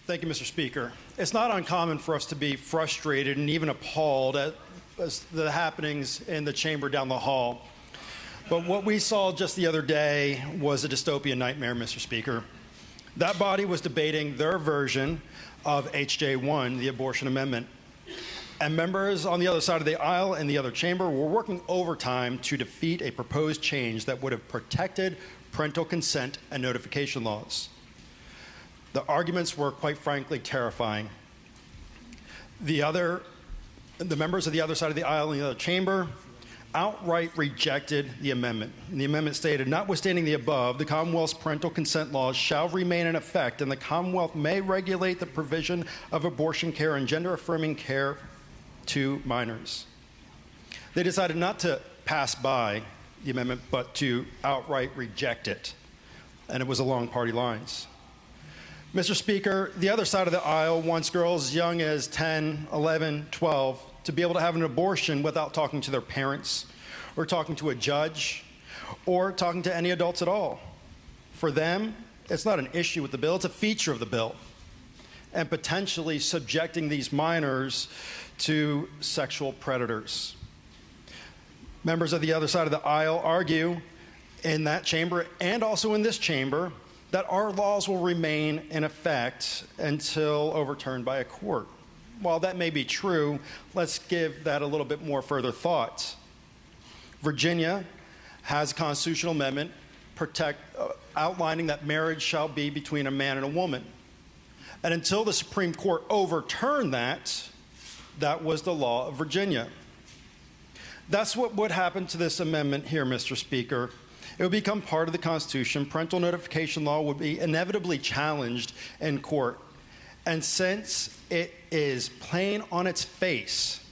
Thank you, Mr. Speaker. It's not uncommon for us to be frustrated and even appalled at the happenings in the chamber down the hall. But what we saw just the other day was a dystopian nightmare, Mr. Speaker. That body was debating their version of HJ1, the abortion amendment. And members on the other side of the aisle in the other chamber were working overtime to defeat a proposed change that would have protected parental consent and notification laws. The arguments were, quite frankly, terrifying. The members of the other side of the aisle in the other chamber outright rejected the amendment. And the amendment stated, notwithstanding the above, the Commonwealth's parental consent laws shall remain in effect, and the Commonwealth may regulate the provision of abortion care and gender-affirming care to minors. They decided not to pass by the amendment, but to outright reject it. And it was along party lines. Mr. Speaker, the other side of the aisle wants girls as young as 10, 11, 12 to be able to have an abortion without talking to their parents or talking to a judge or talking to any adults at all. For them, it's not an issue with the bill, it's a feature of the bill, and potentially subjecting these minors to sexual predators. Members of the other side of the aisle argue in that chamber and also in this chamber that our laws will remain in effect until overturned by a court. While that may be true, let's give that a little bit more further thought. Virginia has a constitutional amendment outlining that marriage shall be between a man and a woman. And until the Supreme Court overturned that, that was the law of Virginia. That's what would happen to this amendment here, Mr. Speaker. It would become part of the Constitution. Parental notification law would be inevitably challenged in court. And since it is plain on its face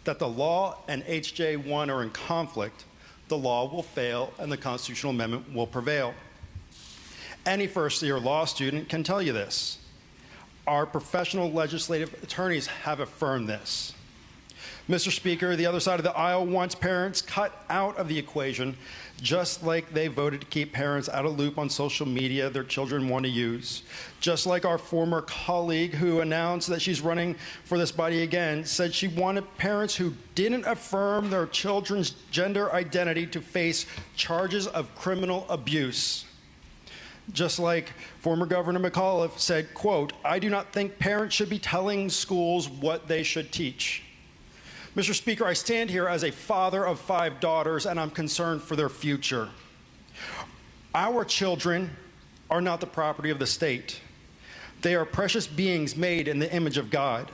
that the law and HJ1 are in conflict, the law will fail and the constitutional amendment will prevail. Any first-year law student can tell you this. Our professional legislative attorneys have affirmed this. Mr. Speaker, the other side of the aisle wants parents cut out of the equation, just like they voted to keep parents out of loop on social media their children want to use. Just like our former colleague who announced that she's running for this body again said she wanted parents who didn't affirm their children's gender identity to face charges of criminal abuse. Just like former Governor McAuliffe said, quote, I do not think parents should be telling schools what they should teach. Mr. Speaker, I stand here as a father of 5 daughters, and I'm concerned for their future. Our children are not the property of the state. They are precious beings made in the image of God.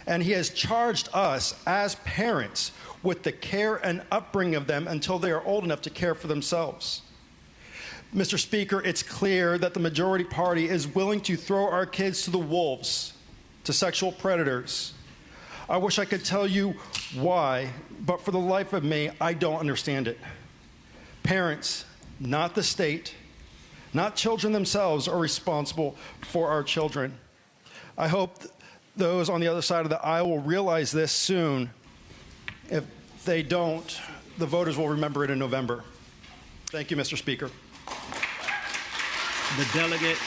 And He has charged us as parents with the care and upbringing of them until they are old enough to care for themselves. Mr. Speaker, it's clear that the majority party is willing to throw our kids to the wolves, to sexual predators. I wish I could tell you why, but for the life of me, I don't understand it. Parents, not the state, not children themselves, are responsible for our children. I hope those on the other side of the aisle will realize this soon. If they don't, the voters will remember it in November. Thank you, Mr. Speaker. The delegate